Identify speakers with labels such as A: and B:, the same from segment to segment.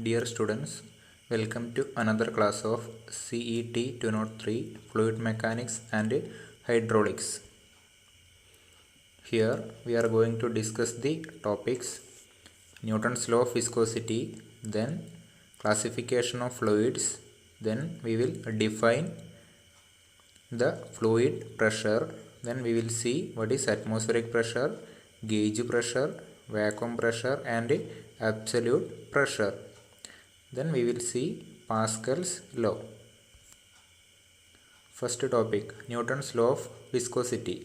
A: Dear students, welcome to another class of CET 203 Fluid Mechanics and Hydraulics. Here we are going to discuss the topics Newton's law of viscosity, then classification of fluids, then we will define the fluid pressure, then we will see what is atmospheric pressure, gauge pressure, vacuum pressure and absolute pressure. Then we will see Pascal's law. First topic, Newton's law of viscosity.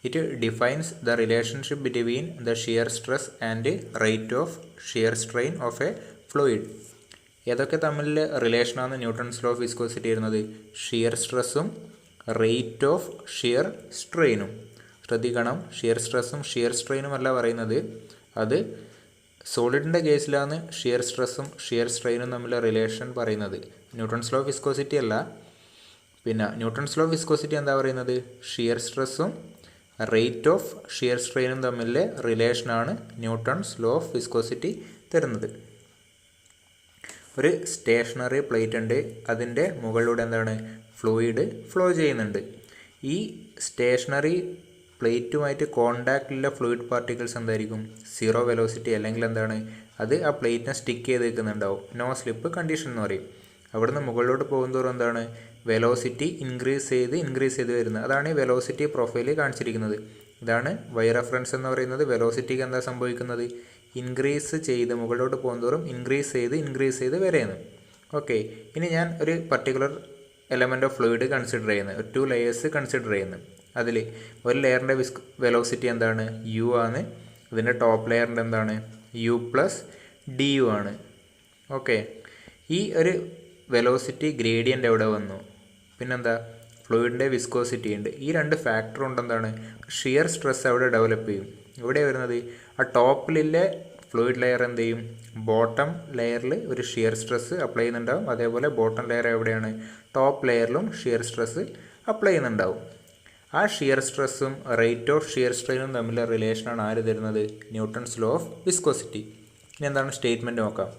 A: It defines the relationship between the shear stress and rate of shear strain of a fluid. ഏതൊക്കെ തമ്മിലുള്ള റിലേഷനാണ് Newton's law of viscosity വരുന്നത്? Shear സ്ട്രെസ്സും rate of shear സ്ട്രെയിനും. ശ്രദ്ധിക്കണം, shear സ്ട്രെസ്സും shear സ്ട്രെയിനും അല്ല പറയുന്നത്, അത് സോളിഡിൻ്റെ കേസിലാണ് ഷിയർ സ്ട്രെസ്സും ഷിയർ സ്ട്രെയിനും തമ്മിലുള്ള റിലേഷൻ പറയുന്നത്. ന്യൂട്ടൺസ് ലോ ഓഫ് വിസ്കോസിറ്റി അല്ല. പിന്നെ ന്യൂട്ടൺസ് ലോ ഓഫ് വിസ്കോസിറ്റി എന്താ പറയുന്നത്? ഷിയർ സ്ട്രെസ്സും റേറ്റ് ഓഫ് ഷിയർ സ്ട്രെയിനും തമ്മിലുള്ള റിലേഷനാണ് ന്യൂട്ടൺസ് ലോ ഓഫ് വിസ്കോസിറ്റി തരുന്നത്. ഒരു സ്റ്റേഷനറി പ്ലേറ്റ് ഉണ്ട്, അതിൻ്റെ മുകളിലൂടെ എന്താണ് ഫ്ലൂയിഡ് ഫ്ലോ ചെയ്യുന്നുണ്ട്. ഈ സ്റ്റേഷനറി പ്ലേറ്റുമായിട്ട് കോണ്ടാക്റ്റിലുള്ള ഫ്ലൂയിഡ് പാർട്ടിക്കിൾസ് എന്തായിരിക്കും? സീറോ വെലോസിറ്റി, അല്ലെങ്കിൽ എന്താണ്, അത് ആ പ്ലേറ്റിനെ സ്റ്റിക്ക് ചെയ്ത് നിൽക്കുന്നുണ്ടാവും. നോ സ്ലിപ്പ് കണ്ടീഷൻ എന്ന് പറയും. അവിടുന്ന് മുകളിലോട്ട് പോകുന്നതോറും എന്താണ്, വെലോസിറ്റി ഇൻക്രീസ് ചെയ്ത് വരുന്നത്. അതാണ് ഈ വെലോസിറ്റി പ്രൊഫൈൽ കാണിച്ചിരിക്കുന്നത്. ഇതാണ് വൈ റെഫറൻസ് എന്ന് പറയുന്നത്. വെലോസിറ്റിക്ക് എന്താ സംഭവിക്കുന്നത്? ഇൻക്രീസ് ചെയ്ത് മുകളിലോട്ട് പോകുന്നതോറും ഇൻക്രീസ് ചെയ്ത് വരെയാണ്. ഓക്കെ, ഇനി ഞാൻ ഒരു particular element of fluid consider ചെയ്യുന്നത്, ഒരു 2 ലെയേഴ്സ് കൺസിഡർ ചെയ്യുന്നത്. അതിൽ ഒരു ലെയറിൻ്റെ വെലോസിറ്റി എന്താണ്? യു ആണ്. ഇതിൻ്റെ ടോപ്പ് ലെയറിൻ്റെ എന്താണ്? യു പ്ലസ് ഡി യു ആണ്. ഓക്കെ, ഈ ഒരു വെലോസിറ്റി ഗ്രേഡിയൻ്റ് എവിടെ വന്നു? പിന്നെന്താ, ഫ്ലൂയിഡിൻ്റെ വിസ്കോസിറ്റി ഉണ്ട്. ഈ രണ്ട് ഫാക്ടർ കൊണ്ട് എന്താണ്, ഷിയർ സ്ട്രെസ് അവിടെ ഡെവലപ്പ് ചെയ്യും. ഇവിടെ വരുന്നത് ആ ടോപ്പിലെ ഫ്ലൂയിഡ് ലെയർ എന്ത് ചെയ്യും? ബോട്ടം ലെയറിൽ ഒരു ഷിയർ സ്ട്രെസ് അപ്ലൈ ചെയ്യുന്നുണ്ടാവും. അതേപോലെ ബോട്ടം ലെയർ എവിടെയാണ്? ടോപ്പ് ലെയറിലും ഷിയർ സ്ട്രെസ് അപ്ലൈ ചെയ്യുന്നുണ്ടാവും. ആ ഷിയർ സ്ട്രെസ്സും റേറ്റ് ഓഫ് ഷിയർ സ്ട്രെയിനും തമ്മിലുള്ള റിലേഷനാണ് ആര് തരുന്നത്? Newton's law of viscosity. ഇനി എന്താണ് സ്റ്റേറ്റ്മെൻറ്റ് നോക്കാം.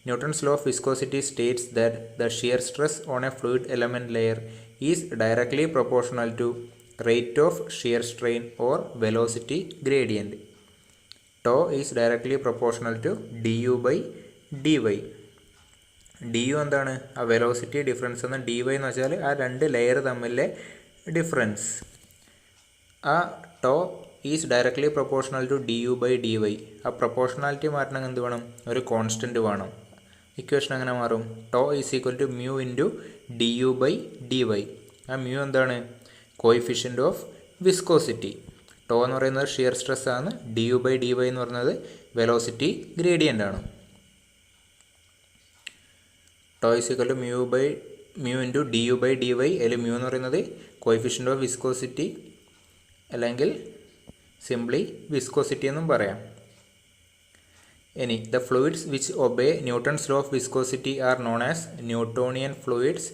A: Newton's law of viscosity states that the shear stress on a fluid element layer is directly proportional to rate of shear strain or velocity gradient. Tau is directly proportional to du by dy. du എന്താണ്? ആ velocity difference എന്ന്. dy എന്ന് വെച്ചാൽ ആ രണ്ട് layer തമ്മിലെ difference. ആ tau is directly proportional to du by dy. ആ പ്രൊപ്പോർഷണാലിറ്റി മാറ്റണമെങ്കിൽ എന്ത് വേണം? ഒരു കോൺസ്റ്റൻറ്റ് വേണം. ഇക്വേഷൻ അങ്ങനെ മാറും. Tau is equal to mu into d u by d y. ആ മ്യൂ എന്താണ്? Coefficient of viscosity. ടോ എന്ന് പറയുന്നത് ഷിയർ സ്ട്രെസ് ആണ്. D u by d y എന്ന് പറയുന്നത് വെലോസിറ്റി ഗ്രേഡിയൻ്റ് ആണ്. Tau is equal to mu into d u by d y. അതിൽ mu എന്ന് പറയുന്നത് കോയിഫിഷ്യൻ്റ് ഓഫ് വിസ്കോസിറ്റി, അല്ലെങ്കിൽ സിംപ്ലി വിസ്കോസിറ്റി എന്നും പറയാം. ഇനി the fluids which obey Newton's law of viscosity are known as Newtonian fluids,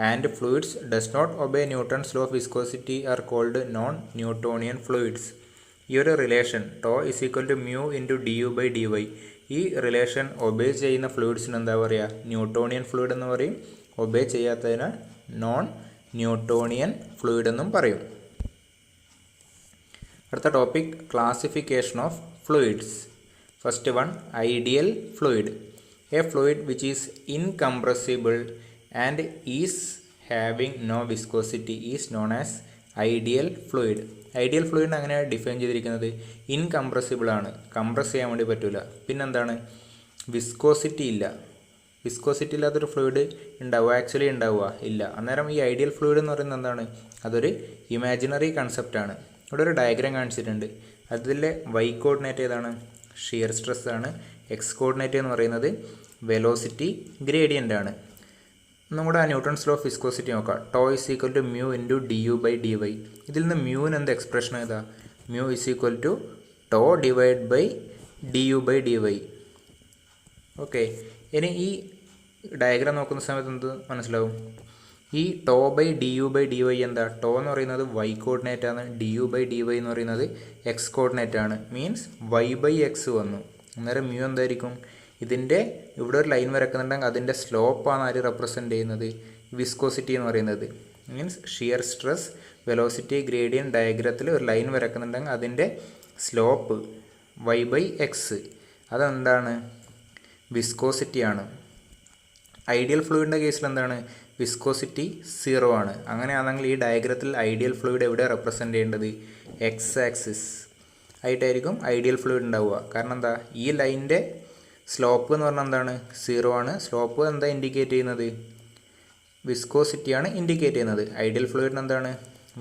A: and fluids does not obey Newton's law of viscosity are called non-Newtonian fluids. ഈ ഒരു relation tau is equal to mu into d u by d y, ഈ relation obey ചെയ്യുന്ന ഫ്ലൂയിഡ്സിന് എന്താ പറയുക? Newtonian fluid എന്ന് പറയും. Obey ചെയ്യാത്തതിന് നോൺ ന്യൂട്ടോണിയൻ ഫ്ലൂയിഡ് എന്നും പറയും. അടുത്ത topic, classification of fluids. First one, ideal fluid. A fluid which is incompressible and is having no viscosity is known as ideal fluid. Ideal ഫ്ലൂയിഡിനെ അങ്ങനെയാണ് ഡിഫൈൻ ചെയ്തിരിക്കുന്നത്. Incompressible ആണ്, കംപ്രസ് ചെയ്യാൻ വേണ്ടി പറ്റില്ല. പിന്നെന്താണ്? വിസ്കോസിറ്റി ഇല്ല. വിസ്കോസിറ്റി ഇല്ലാത്തൊരു ഫ്ലൂയിഡ് ഉണ്ടാവുക? ആക്ച്വലി ഉണ്ടാവുക ഇല്ല. അന്നേരം ഈ ഐഡിയൽ ഫ്ലൂയിഡ് എന്ന് പറയുന്നത് എന്താണ്? അതൊരു ഇമാജിനറി കൺസെപ്റ്റാണ്. ഇവിടെ ഒരു ഡയഗ്രാം കാണിച്ചിട്ടുണ്ട്. അതിലെ വൈ കോർഡിനേറ്റ് ഏതാണ്? ഷിയർ സ്ട്രെസ് ആണ്. എക്സ് കോർഡിനേറ്റ് എന്ന് പറയുന്നത് വെലോസിറ്റി ഗ്രേഡിയൻ്റ് ആണ്. നമ്മുടെ ആ ന്യൂട്ടൺസ് ലോ ഓഫ് വിസ്കോസിറ്റി നോക്കാം. Tau is equal to mu into d u by d y. ഇതിൽ നിന്ന് മ്യൂവിന് എന്ത് എക്സ്പ്രഷൻ ഏതാ? Mu is equal to tau divide by d u by d y. Okay, ഇനി ഈ ഡയഗ്രാം നോക്കുന്ന സമയത്ത് എന്ത് മനസ്സിലാവും? ഈ tau by d u by d y എന്താ? ടോ എന്ന് പറയുന്നത് വൈ കോർഡിനേറ്റ് ആണ്. D u by d y എന്ന് പറയുന്നത് എക്സ് കോർഡിനേറ്റ് ആണ്. മീൻസ് വൈ ബൈ എക്സ് വന്നു. അന്നേരം മ്യൂ എന്തായിരിക്കും? ഇതിൻ്റെ ഇവിടെ ഒരു ലൈൻ വരക്കുന്നുണ്ടെങ്കിൽ അതിൻ്റെ സ്ലോപ്പാണ് ആര് റെപ്രസെൻ്റ് ചെയ്യുന്നത്? വിസ്കോസിറ്റി എന്ന് പറയുന്നത്. Means shear stress velocity gradient ഡയഗ്രത്തിൽ ഒരു ലൈൻ വരക്കുന്നുണ്ടെങ്കിൽ അതിൻ്റെ സ്ലോപ്പ് y/x അതെന്താണ്? വിസ്കോസിറ്റിയാണ്. ഐഡിയൽ ഫ്ലൂയിഡിൻ്റെ കേസിൽ എന്താണ്? വിസ്കോസിറ്റി 0 ആണ്. അങ്ങനെയാണെങ്കിൽ ഈ ഡയഗ്രത്തിൽ ഐഡിയൽ ഫ്ലൂയിഡ് എവിടെ റെപ്രസെൻ്റ് ചെയ്യേണ്ടത്? എക്സ് ആക്സിസ് ആയിട്ടായിരിക്കും ഐഡിയൽ ഫ്ലൂയിഡ് ഉണ്ടാവുക. കാരണം എന്താ? ഈ ലൈനിൻ്റെ സ്ലോപ്പ് എന്ന് പറഞ്ഞാൽ എന്താണ്? 0 ആണ്. സ്ലോപ്പ് എന്താ ഇൻഡിക്കേറ്റ് ചെയ്യുന്നത്? വിസ്കോസിറ്റിയാണ് ഇൻഡിക്കേറ്റ് ചെയ്യുന്നത്. ഐഡിയൽ ഫ്ലൂയിഡിന് എന്താണ്?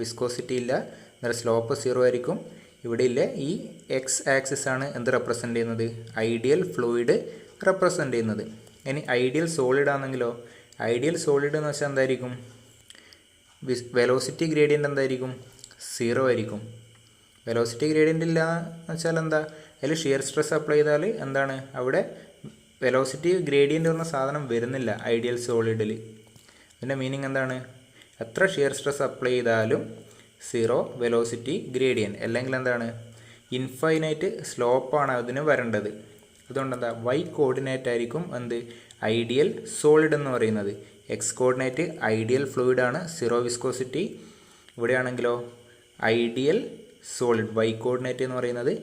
A: വിസ്കോസിറ്റി ഇല്ല, എന്നാൽ സ്ലോപ്പ് 0 ആയിരിക്കും. ഇവിടെ ഇല്ല. ഈ എക്സ് ആക്സിസ് ആണ് എന്ത് റെപ്രസെൻ്റ് ചെയ്യുന്നത്? ഐഡിയൽ ഫ്ലൂയിഡ് റെപ്രസെൻ്റ് ചെയ്യുന്നത്. ഇനി ഐഡിയൽ സോളിഡ് ആണെങ്കിലോ? ഐഡിയൽ സോളിഡ് എന്ന് വെച്ചാൽ എന്തായിരിക്കും? വെലോസിറ്റി ഗ്രേഡിയൻ്റ് എന്തായിരിക്കും? 0 ആയിരിക്കും. വെലോസിറ്റി ഗ്രേഡിയൻ്റ് ഇല്ല എന്ന് വെച്ചാൽ എന്താ? അതിൽ ഷിയർ സ്ട്രെസ് അപ്ലൈ ചെയ്താൽ എന്താണ്? അവിടെ വെലോസിറ്റി ഗ്രേഡിയൻ്റ് എന്ന സാധനം വരുന്നില്ല ഐഡിയൽ സോളിഡിൽ. അതിൻ്റെ മീനിങ് എന്താണ്? എത്ര ഷിയർ സ്ട്രെസ് അപ്ലൈ ചെയ്താലും 0 വെലോസിറ്റി ഗ്രേഡിയൻറ്റ്, അല്ലെങ്കിൽ എന്താണ്? ഇൻഫൈനൈറ്റ് സ്ലോപ്പാണ് അതിന് വരേണ്ടത്. അതുകൊണ്ട് എന്താ? വൈ കോർഡിനേറ്റ് ആയിരിക്കും എന്ത്? ഐഡിയൽ സോളിഡ് എന്ന് പറയുന്നത്. എക്സ് കോർഡിനേറ്റ് ഐഡിയൽ ഫ്ലൂയിഡാണ്, 0 വിസ്കോസിറ്റി. ഇവിടെയാണെങ്കിലോ ഐഡിയൽ സോളിഡ്, വൈ കോർഡിനേറ്റ് എന്ന് പറയുന്നത്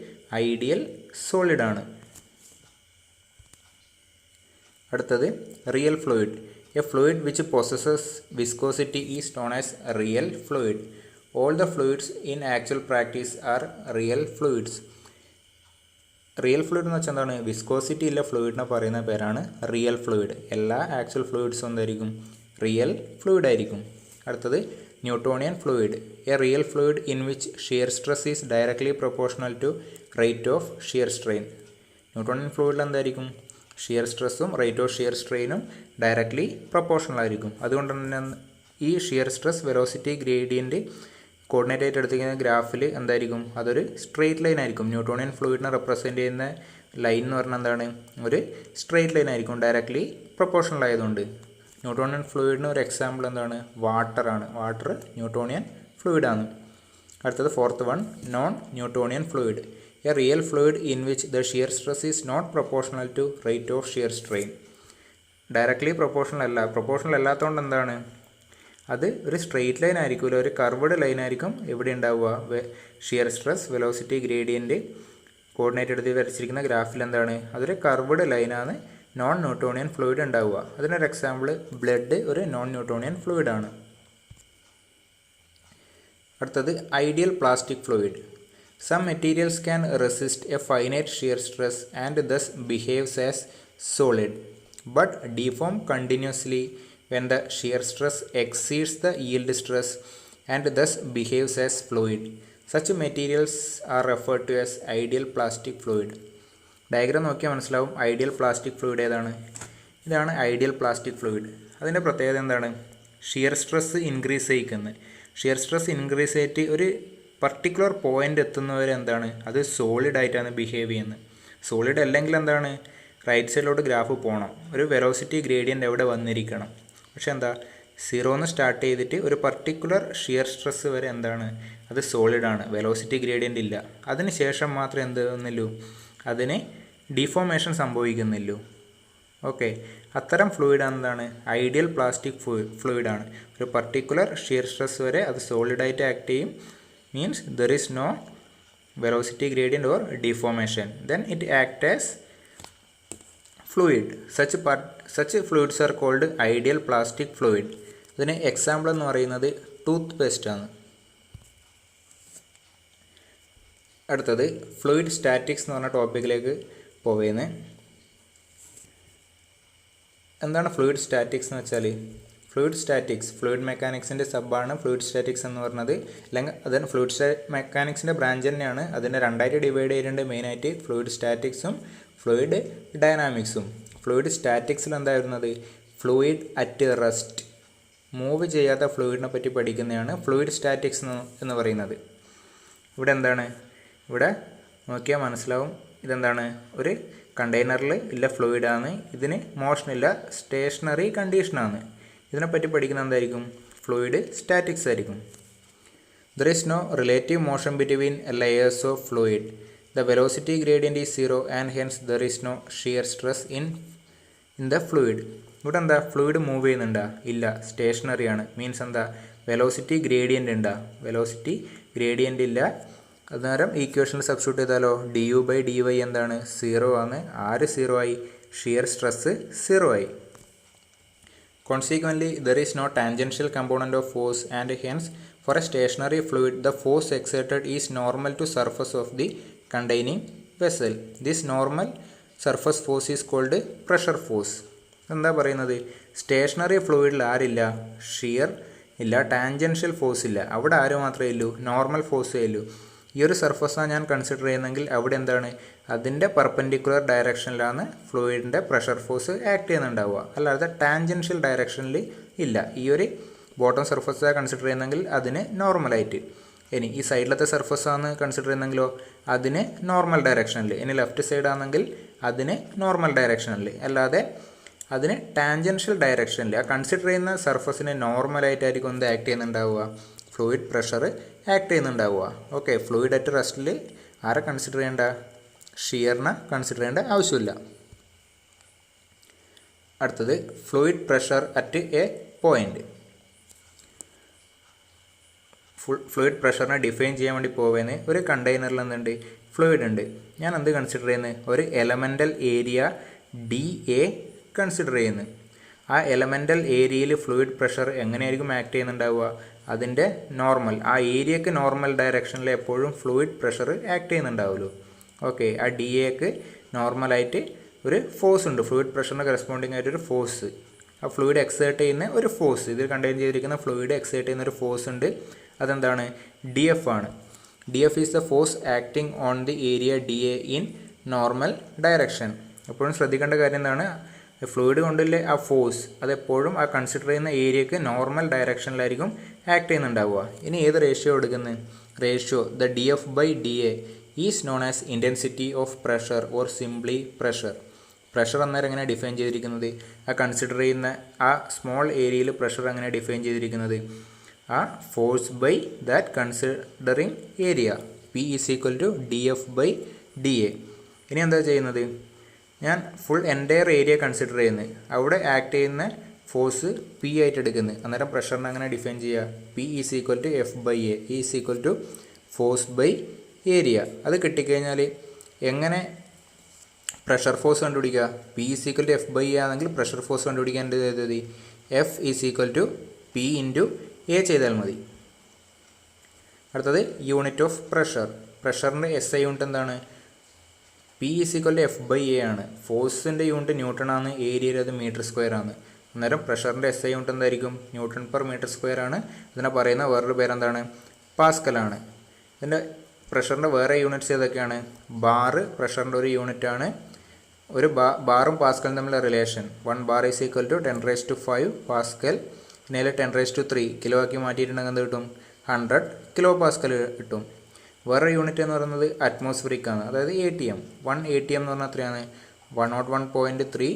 A: ഐഡിയൽ സോളിഡാണ്. അടുത്തത് real fluid. A fluid which possesses viscosity is known as real fluid. All the fluids in actual practice are real fluids. Real fluid എന്ന് വെച്ചാൽ എന്താണ്? Viscosity ഇല്ല ഫ്ലൂയിഡിനെ പറയുന്ന പേരാണ് റിയൽ ഫ്ലൂയിഡ്. എല്ലാ ആക്ച്വൽ ഫ്ലൂയിഡ്സും എന്തായിരിക്കും? റിയൽ ഫ്ലൂയിഡ് ആയിരിക്കും. അടുത്തത് Newtonian fluid. A real fluid in which shear stress is directly proportional to rate of shear strain. Newtonian ഫ്ലൂയിഡിൽ എന്തായിരിക്കും? ഷിയർ സ്ട്രെസ്സും റേറ്റ് ഓഫ് ഷിയർ സ്ട്രെയിനും ഡയറക്ട്ലി പ്രൊപ്പോർഷണൽ ആയിരിക്കും. അതുകൊണ്ട് തന്നെ ഈ shear stress velocity gradient coordinate ആയിട്ട് എടുത്തിരിക്കുന്ന ഗ്രാഫിൽ എന്തായിരിക്കും? അതൊരു സ്ട്രെയിറ്റ് ലൈൻ ആയിരിക്കും. ന്യൂട്ടോണിയൻ ഫ്ലൂയിഡിനെ റെപ്രസെൻറ്റ് ചെയ്യുന്ന ലൈൻ എന്ന് പറഞ്ഞാൽ എന്താണ്? ഒരു സ്ട്രെയിറ്റ് ലൈൻ ആയിരിക്കും, ഡയറക്ട്ലി പ്രൊപ്പോർഷണൽ ആയതുകൊണ്ട്. ന്യൂട്ടോണിയൻ ഫ്ലൂയിഡിന് ഒരു എക്സാമ്പിൾ എന്താണ്? വാട്ടറാണ്. വാട്ടർ ന്യൂട്ടോണിയൻ ഫ്ലൂയിഡാണ്. അടുത്തത് fourth one, non Newtonian fluid. A real fluid in which the shear stress is not proportional to rate of shear strain. Directly proportional അല്ല. Proportional അല്ലാത്തതുകൊണ്ട് എന്താണ്? അത് ഒരു സ്ട്രെയിറ്റ് ലൈൻ ആയിരിക്കില്ല, ഒരു കർവ്ഡ് ലൈൻ ആയിരിക്കും എവിടെ ഉണ്ടാവുക? Shear stress velocity gradient coordinate എടുത്ത് വരച്ചിരിക്കുന്ന ഗ്രാഫിൽ എന്താണ്? അതൊരു കർവ്ഡ് ലൈനാണ് നോൺ ന്യൂട്ടോണിയൻ ഫ്ലൂയിഡ് ഉണ്ടാവുക. അതിനൊരു എക്സാമ്പിൾ ബ്ലഡ് ഒരു നോൺ ന്യൂട്ടോണിയൻ ഫ്ലൂയിഡാണ്. അടുത്തത് ideal plastic fluid. Some materials can resist a finite shear stress and thus behaves as solid but deform continuously when the shear stress exceeds the yield stress and thus behaves as fluid. Such materials are referred to as ideal plastic fluid. Diagram നോക്കിയാൽ മനസ്സിലാവും ideal plastic fluid ഏതാണ്. ഇതാണ് ideal plastic fluid. അതിൻ്റെ പ്രത്യേകത എന്താണ്? Shear stress increase ചെയ്യിക്കുന്നത്. Shear stress increase ചെയ്തിട്ട് ഒരു പർട്ടിക്കുലർ പോയിൻ്റ് എത്തുന്നവരെ എന്താണ്? അത് സോളിഡ് ആയിട്ടാണ് ബിഹേവ് ചെയ്യുന്നത്. സോളിഡ് അല്ലെങ്കിൽ എന്താണ്? റൈറ്റ് സൈഡിലോട്ട് ഗ്രാഫ് പോകണം, ഒരു വെലോസിറ്റി ഗ്രേഡിയൻ്റ് എവിടെ വന്നിരിക്കണം. പക്ഷെ എന്താ? 0 സ്റ്റാർട്ട് ചെയ്തിട്ട് ഒരു പർട്ടിക്കുലർ ഷിയർ സ്ട്രെസ് വരെ എന്താണ്? അത് സോളിഡാണ്, വെലോസിറ്റി ഗ്രേഡിയൻ്റ് ഇല്ല. അതിന് ശേഷം മാത്രമേ എന്ത് വന്നുള്ളൂ? അതിന് ഡിഫോർമേഷൻ സംഭവിക്കുന്നില്ലൂ. ഓക്കെ, അത്തരം ഫ്ലൂയിഡ് എന്താണ്? ഐഡിയൽ പ്ലാസ്റ്റിക് ഫ്ലൂയിഡാണ്. ഒരു പർട്ടിക്കുലർ ഷിയർ സ്ട്രെസ് വരെ അത് സോളിഡായിട്ട് ആക്ട് ചെയ്യും. Means there is no velocity gradient or deformation. Then it act as fluid. Such fluids are called ideal plastic fluid. ഇതിന് എക്സാമ്പിൾ എന്ന് പറയുന്നത് ടൂത്ത് പേസ്റ്റ് ആണ്. അടുത്തത് ഫ്ലൂയിഡ് സ്റ്റാറ്റിക്സ് എന്ന് പറഞ്ഞ ടോപ്പിക്കിലേക്ക് പോവുന്നത്. എന്താണ് ഫ്ലൂയിഡ് സ്റ്റാറ്റിക്സ് എന്ന് വെച്ചാൽ? ഫ്ലൂയിഡ് സ്റ്റാറ്റിക്സ് ഫ്ലൂയിഡ് മെക്കാനിക്സിൻ്റെ സബ്ബാണ് ഫ്ലൂയിഡ് സ്റ്റാറ്റിക്സ് എന്ന് പറഞ്ഞത്. അല്ലെങ്കിൽ അതിന് ഫ്ലൂയിഡ് മെക്കാനിക്സിൻ്റെ ബ്രാഞ്ച് തന്നെയാണ്. അതിനെ രണ്ടായിട്ട് ഡിവൈഡ് ചെയ്തിട്ടുണ്ട് മെയിനായിട്ട്, ഫ്ലൂയിഡ് സ്റ്റാറ്റിക്സും ഫ്ലൂയിഡ് ഡൈനാമിക്സും. ഫ്ലൂയിഡ് സ്റ്റാറ്റിക്സിൽ എന്തായിരുന്നത്? ഫ്ലൂയിഡ് അറ്റ് റെസ്റ്റ്, മൂവ് ചെയ്യാത്ത ഫ്ലൂയിഡിനെ പറ്റി പഠിക്കുന്നതാണ് ഫ്ലൂയിഡ് സ്റ്റാറ്റിക്സ് എന്ന് പറയുന്നത്. ഇവിടെ എന്താണ്? ഇവിടെ നോക്കിയാൽ മനസ്സിലാവും ഇതെന്താണ്? ഒരു കണ്ടെയ്നറിൽ ഇല്ല ഫ്ലൂയിഡാണ്. ഇതിന് മോഷനില്ല, സ്റ്റേഷനറി കണ്ടീഷനാണ്. ഇതിനെപ്പറ്റി പഠിക്കുന്ന എന്തായിരിക്കും? ഫ്ലൂയിഡ് സ്റ്റാറ്റിക്സ് ആയിരിക്കും. There is no relative motion between layers of fluid. The velocity gradient is 0 and hence there is no shear stress in the fluid. ഇവിടെ എന്താ ഫ്ലൂയിഡ് മൂവ് ചെയ്യുന്നുണ്ടാ? ഇല്ല, സ്റ്റേഷനറി ആണ്. മീൻസ് എന്താ? വെലോസിറ്റി ഗ്രേഡിയൻ്റ് ഉണ്ടാ? Velocity gradient ഇല്ല. അന്നേരം ഈക്വേഷനിൽ substitute ചെയ്താലോ du/dy എന്താണ്? 0 ആണ്. ആര് 0 ആയി? ഷിയർ സ്ട്രെസ് 0 ആയി. Consequently, there is no tangential component of force and hence for a stationary fluid the force exerted is normal to surface of the containing vessel. This normal surface force is called pressure force. എന്താ പറയുന്നത്? Stationery ഫ്ലൂയിഡിൽ ആരില്ല? Shear ഇല്ല, tangential force ഇല്ല. അവിടെ ആര് മാത്രമേ ഉള്ളൂ? Normal ഫോഴ്സേ ഉള്ളൂ. ഈ ഒരു സർഫസാണ് ഞാൻ കൺസിഡർ ചെയ്യുന്നതെങ്കിൽ അവിടെ എന്താണ്? അതിൻ്റെ പെർപെൻഡിക്കുലർ ഡയറക്ഷനിലാണ് ഫ്ലൂയിഡിൻ്റെ പ്രഷർ ഫോഴ്സ് ആക്ട് ചെയ്യുന്നുണ്ടാവുക, അല്ലാതെ ടാൻജൻഷ്യൽ ഡയറക്ഷനിൽ ഇല്ല. ഈ ഒരു ബോട്ടം സർഫസാണ് കൺസിഡർ ചെയ്യുന്നതെങ്കിൽ അതിന് നോർമലായിട്ട്. ഇനി ഈ സൈഡിലത്തെ സർഫസാണ് കൺസിഡർ ചെയ്യുന്നെങ്കിലോ അതിന് നോർമൽ ഡയറക്ഷനിൽ. ഇനി ലെഫ്റ്റ് സൈഡ് ആണെങ്കിൽ അതിന് നോർമൽ ഡയറക്ഷനിൽ, അല്ലാതെ അതിന് ടാൻജൻഷ്യൽ ഡയറക്ഷനിൽ. ആ കൺസിഡർ ചെയ്യുന്ന സർഫസിന് നോർമലായിട്ടായിരിക്കും എന്ത് ആക്ട് ചെയ്യുന്നുണ്ടാവുക? ഫ്ലൂയിഡ് പ്രഷർ ആക്ട് ചെയ്യുന്നുണ്ടാവുക. ഓക്കെ, ഫ്ലൂയിഡ് അറ്റ് റെസ്റ്റിൽ ആരെ കൺസിഡർ ചെയ്യേണ്ട? ഷിയറിനെ കൺസിഡർ ചെയ്യേണ്ട ആവശ്യമില്ല. അടുത്തത് fluid pressure at a point. Fluid പ്രഷറിനെ ഡിഫൈൻ ചെയ്യാൻ വേണ്ടി പോകുന്നത് ഒരു കണ്ടെയ്നറിൽ എന്തുണ്ട്? ഫ്ലൂയിഡ് ഉണ്ട്. ഞാൻ എന്ത് കൺസിഡർ ചെയ്യുന്നത്? ഒരു എലമെൻ്റൽ ഏരിയ DA കൺസിഡർ ചെയ്യുന്നത്. ആ എലമെൻ്റൽ ഏരിയയിൽ ഫ്ലൂയിഡ് പ്രഷർ എങ്ങനെയായിരിക്കും ആക്ട് ചെയ്യുന്നുണ്ടാവുക? അതിൻ്റെ നോർമൽ, ആ ഏരിയക്ക് നോർമൽ ഡയറക്ഷനിൽ എപ്പോഴും ഫ്ലൂയിഡ് പ്രഷർ ആക്ട് ചെയ്യുന്നുണ്ടാവുമല്ലോ. ഓക്കെ, ആ DAക്ക് നോർമലായിട്ട് ഒരു ഫോഴ്സ് ഉണ്ട്. ഫ്ലൂയിഡ് പ്രഷറിന് കറസ്പോണ്ടിങ് ആയിട്ടൊരു ഫോഴ്സ്, ആ ഫ്ലൂയിഡ് എക്സേർട്ട് ചെയ്യുന്ന ഒരു ഫോഴ്സ്, ഇതിൽ കണ്ടെയ്ൻ ചെയ്തിരിക്കുന്ന ഫ്ലൂയിഡ് എക്സേർട്ട് ചെയ്യുന്ന ഒരു ഫോഴ്സ് ഉണ്ട്. അതെന്താണ്? DF ആണ്. DF is the force acting on the area DA in normal direction. എപ്പോഴും ശ്രദ്ധിക്കേണ്ട കാര്യം എന്താണ്? ഫ്ലൂയിഡ് കൊണ്ടുള്ള ആ ഫോഴ്സ് അതെപ്പോഴും ആ കൺസിഡർ ചെയ്യുന്ന ഏരിയക്ക് നോർമൽ ഡയറക്ഷനിലായിരിക്കും ആക്ട് ചെയ്യുന്നുണ്ടാവുക. ഇനി ഏത് റേഷ്യോ എടുക്കുന്നത്? Ratio the DF/DA is known as intensity of pressure or simply pressure. Pressure അന്നേരം എങ്ങനെ ഡിഫൈൻ ചെയ്തിരിക്കുന്നത്? ആ കൺസിഡർ ചെയ്യുന്ന ആ സ്മോൾ ഏരിയയിൽ പ്രഷർ എങ്ങനെ ഡിഫൈൻ ചെയ്തിരിക്കുന്നത്? ആ force by that considering area, P is equal to DF/DA. ഇനി എന്താ ചെയ്യുന്നത്? ഞാൻ ഫുൾ എൻ്റയർ ഏരിയ കൺസിഡർ ചെയ്യുന്നത്, അവിടെ ആക്ട് ചെയ്യുന്ന ഫോഴ്സ് P ആയിട്ട് എടുക്കുന്നത്. അന്നേരം പ്രഷറിനെ അങ്ങനെ ഡിഫൈൻ ചെയ്യുക? P is equal to F/A, is equal to force by area. അത് കിട്ടിക്കഴിഞ്ഞാൽ എങ്ങനെ പ്രഷർ ഫോഴ്സ് കണ്ടുപിടിക്കുക? P is equal to F/A ആണെങ്കിൽ പ്രഷർ ഫോഴ്സ് കണ്ടുപിടിക്കാൻ എന്ത് ചെയ്താൽ മതി? F is equal to P into A ചെയ്താൽ മതി. അടുത്തത് യൂണിറ്റ് ഓഫ് പ്രഷർ. പ്രഷറിൻ്റെ SI യൂണിറ്റ് എന്താണ്? P is equal to F/A ആണ്. ഫോഴ്സിൻ്റെ യൂണിറ്റ് ന്യൂട്ടൺ ആണ്, ഏരിയയിൽ അത് മീറ്റർ സ്ക്വയർ ആണ്. അന്നേരം പ്രഷറിൻ്റെ SI യൂണിറ്റ് എന്തായിരിക്കും? ന്യൂട്ടൺ പെർ മീറ്റർ സ്ക്വയർ ആണ്. ഇതിനെ പറയുന്ന വേറൊരു പേരെന്താണ്? പാസ്കലാണ്. ഇതിൻ്റെ പ്രഷറിൻ്റെ വേറെ യൂണിറ്റ്സ് ഏതൊക്കെയാണ്? ബാറ് പ്രഷറിൻ്റെ ഒരു യൂണിറ്റാണ്. ഒരു ബാറും പാസ്കലും തമ്മിലുള്ള relation 1 bar is equal to 10⁵ pascal. പിന്നെ 10⁵ കിലോ ആക്കി മാറ്റിയിട്ടുണ്ടെങ്കിൽ എന്ത് കിട്ടും? 100 കിലോ പാസ്കൽ കിട്ടും. വേറെ യൂണിറ്റ് എന്ന് പറയുന്നത് അറ്റ്മോസ്ഫിയറിക് ആണ്, അതായത് ATM. 1 ATM എന്ന് പറഞ്ഞാൽ എത്രയാണ്? 101.3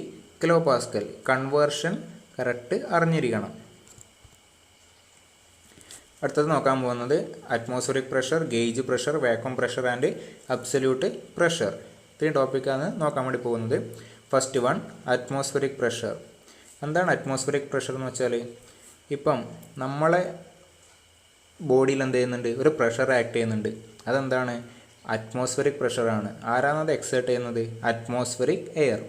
A: കിലോ പാസ്കൽ. കൺവേർഷൻ കറക്റ്റ് അറിഞ്ഞിരിക്കണം. അടുത്തത് നോക്കാൻ പോകുന്നത് atmospheric pressure, gauge pressure, vacuum pressure and absolute pressure. ഇത്രയും ടോപ്പിക്കാണ് നോക്കാൻ വേണ്ടി പോകുന്നത്. First one, atmospheric pressure. എന്താണ് അറ്റ്മോസ്ഫിയറിക് പ്രഷർ എന്ന് വെച്ചാൽ, ഇപ്പം നമ്മളെ ബോഡിയിൽ എന്ത് ചെയ്യുന്നുണ്ട്? ഒരു പ്രഷർ ആക്ട് ചെയ്യുന്നുണ്ട്. അതെന്താണ്? അറ്റ്മോസ്ഫിയറിക് പ്രഷറാണ്. ആരാണത് എക്സേർട്ട് ചെയ്യുന്നത്? Atmospheric air.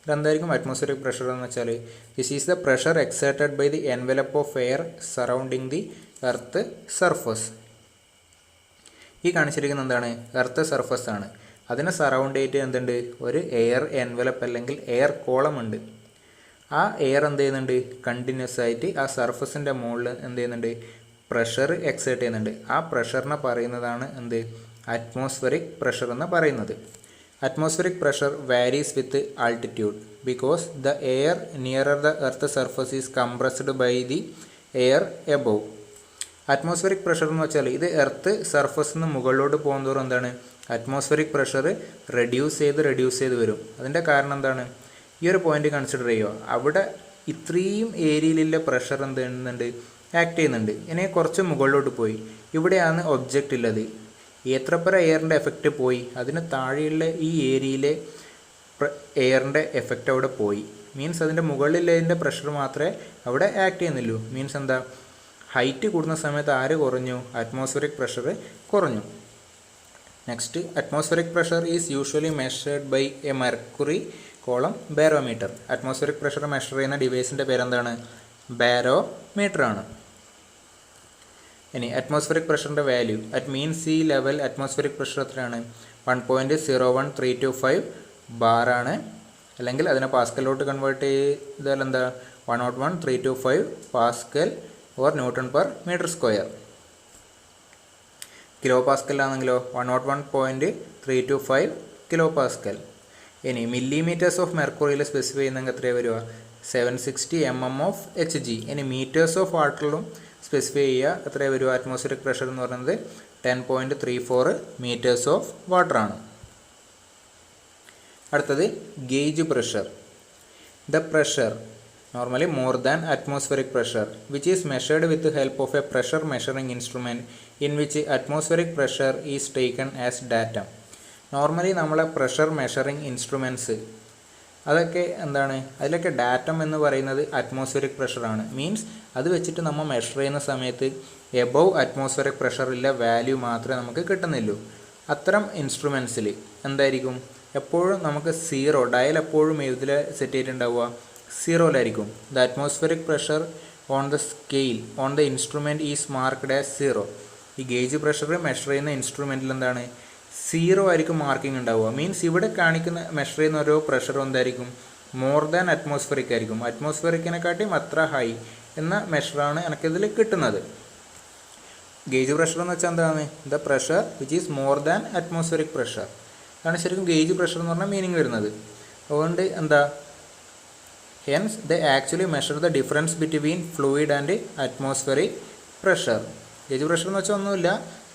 A: അതെന്തായിരിക്കും അറ്റ്മോസ്ഫിയറിക് പ്രഷർ എന്ന് വെച്ചാൽ? This is the pressure exerted by the envelope of air surrounding the earth surface. ഈ കാണിച്ചിരിക്കുന്നത് എന്താണ്? എർത്ത് സർഫസ് ആണ്. അതിനെ സറൗണ്ട് ചെയ്തിട്ട് എന്തുണ്ട്? ഒരു എയർ എൻവലപ്പ് അല്ലെങ്കിൽ എയർ കോളം ഉണ്ട്. ആ എയർ എന്ത് ചെയ്യുന്നുണ്ട്? കണ്ടിന്യൂസ് ആയിട്ട് ആ സർഫസിൻ്റെ മുകളിൽ എന്ത് ചെയ്യുന്നുണ്ട്? പ്രഷർ എക്സേർട്ട് ചെയ്യുന്നുണ്ട്. ആ പ്രഷറിനെ പറയുന്നതാണ് എന്ത്? അറ്റ്മോസ്ഫിയറിക് പ്രഷർ എന്ന് പറയുന്നത്. Atmospheric pressure varies with altitude because the air nearer the earth surface is compressed by the air above. Atmospheric pressure എന്ന് വെച്ചാൽ ഇത് എർത്ത് സർഫസിൽ നിന്ന് മുകളിലോട്ട് പോകുന്നതോറും എന്താണ്? അറ്റ്മോസ്ഫിയറിക് പ്രഷർ റെഡ്യൂസ് ചെയ്ത് വരും. അതിൻ്റെ കാരണം എന്താണ്? ഈ ഒരു പോയിന്റ് കൺസിഡർ ചെയ്യുക. അവിടെ ഇത്രയും ഏരിയയിലുള്ള പ്രഷർ എന്ത് ചെയ്യുന്നുണ്ട്? ആക്ട് ചെയ്യുന്നുണ്ട്. ഇനി കുറച്ച് മുകളിലോട്ട് പോയി, ഇവിടെയാണ് ഒബ്ജക്റ്റ് ഉള്ളത്. എത്രപ്പര എയറിൻ്റെ എഫക്റ്റ് പോയി, അതിന് താഴെയുള്ള ഈ ഏരിയയിലെ എയറിൻ്റെ എഫക്റ്റ് അവിടെ പോയി. മീൻസ് അതിൻ്റെ മുകളിലതിൻ്റെ പ്രഷർ മാത്രമേ അവിടെ ആക്ട് ചെയ്യുന്നുള്ളൂ. മീൻസ് എന്താ, ഹൈറ്റ് കൂടുന്ന സമയത്ത് ആര് കുറഞ്ഞു, അറ്റ്മോസ്ഫിയറിക് പ്രഷർ കുറഞ്ഞു. Next, atmospheric pressure is usually measured by a mercury column barometer. Atmospheric pressure measure ചെയ്യുന്ന ഡിവൈസിൻ്റെ പേരെന്താണ്, ബാരോമീറ്റർ ആണ്. ഇനി അറ്റ്മോസ്ഫിയറിക് പ്രഷറിൻ്റെ value at mean sea level atmospheric pressure എത്രയാണ്, 1.01325 ബാറാണ്. അല്ലെങ്കിൽ അതിനെ പാസ്കലിലോട്ട് കൺവേർട്ട് ചെയ്താൽ എന്താ, 101,325 pascal or newton per metre square. Kilo പാസ്കലാണെങ്കിലോ 101.325 കിലോ പാസ്കൽ. ഇനി മില്ലിമീറ്റേഴ്സ് ഓഫ് മെർക്കുറിയിൽ സ്പെസിഫൈ ചെയ്യുന്നെങ്കിൽ എത്രയാണ് വരിക, 760 mm ഓഫ് Hg. ഇനി മീറ്റേഴ്സ് ഓഫ് വാട്ടറിലും സ്പെസിഫൈ ചെയ്യുക, എത്രയാണ് വരിക, അറ്റ്മോസ്ഫിയറിക് പ്രഷർ എന്ന് പറയുന്നത് 10.34 മീറ്റേഴ്സ് ഓഫ് വാട്ടറാണ്. അടുത്തത് gauge pressure. The pressure normally more than atmospheric pressure which is measured with the help of a pressure measuring instrument in which atmospheric pressure is taken as data. Normally നമ്മളെ pressure measuring instruments അതൊക്കെ എന്താണ്, അതിലൊക്കെ datum എന്ന് പറയുന്നത് atmospheric പ്രഷറാണ്. Means അത് വെച്ചിട്ട് നമ്മൾ measure ചെയ്യുന്ന സമയത്ത് എബവ് അറ്റ്മോസ്ഫിയറിക് പ്രഷറില്ല വാല്യൂ മാത്രമേ നമുക്ക് കിട്ടുന്നുള്ളൂ. അത്തരം ഇൻസ്ട്രുമെൻറ്റ്സിൽ എന്തായിരിക്കും, എപ്പോഴും നമുക്ക് സീറോ, ഡയൽ എപ്പോഴും ഇതിൽ സെറ്റ് ചെയ്തിട്ടുണ്ടാവുക സീറോയിലായിരിക്കും. The atmospheric pressure on the scale on the instrument is marked as zero. ഈ ഗേജ് പ്രഷർ മെഷർ ചെയ്യുന്ന ഇൻസ്ട്രുമെൻറ്റിൽ എന്താണ്, സീറോ ആയിരിക്കും മാർക്കിംഗ് ഉണ്ടാവുക. മീൻസ് ഇവിടെ കാണിക്കുന്ന മെഷർ ചെയ്യുന്ന ഓരോ പ്രഷറും എന്തായിരിക്കും, മോർ ദാൻ അറ്റ്മോസ്ഫിയറിക് ആയിരിക്കും. അറ്റ്മോസ്ഫിയറിക്കിനെക്കാട്ടിയും അത്ര ഹൈ എന്ന മെഷറാണ് എനിക്കിതിൽ കിട്ടുന്നത്. ഗേജ് പ്രഷർ എന്ന് വെച്ചാൽ എന്താണ്, the pressure which is more than atmospheric pressure. അതാണ് ശരിക്കും ഗേജ് പ്രഷർ എന്ന് പറഞ്ഞാൽ മീനിങ് വരുന്നത്. അതുകൊണ്ട് എന്താ, hence they actually measure the difference between fluid and atmospheric pressure. Gauge pressure എന്ന് വെച്ചാൽ ഒന്നുമില്ല,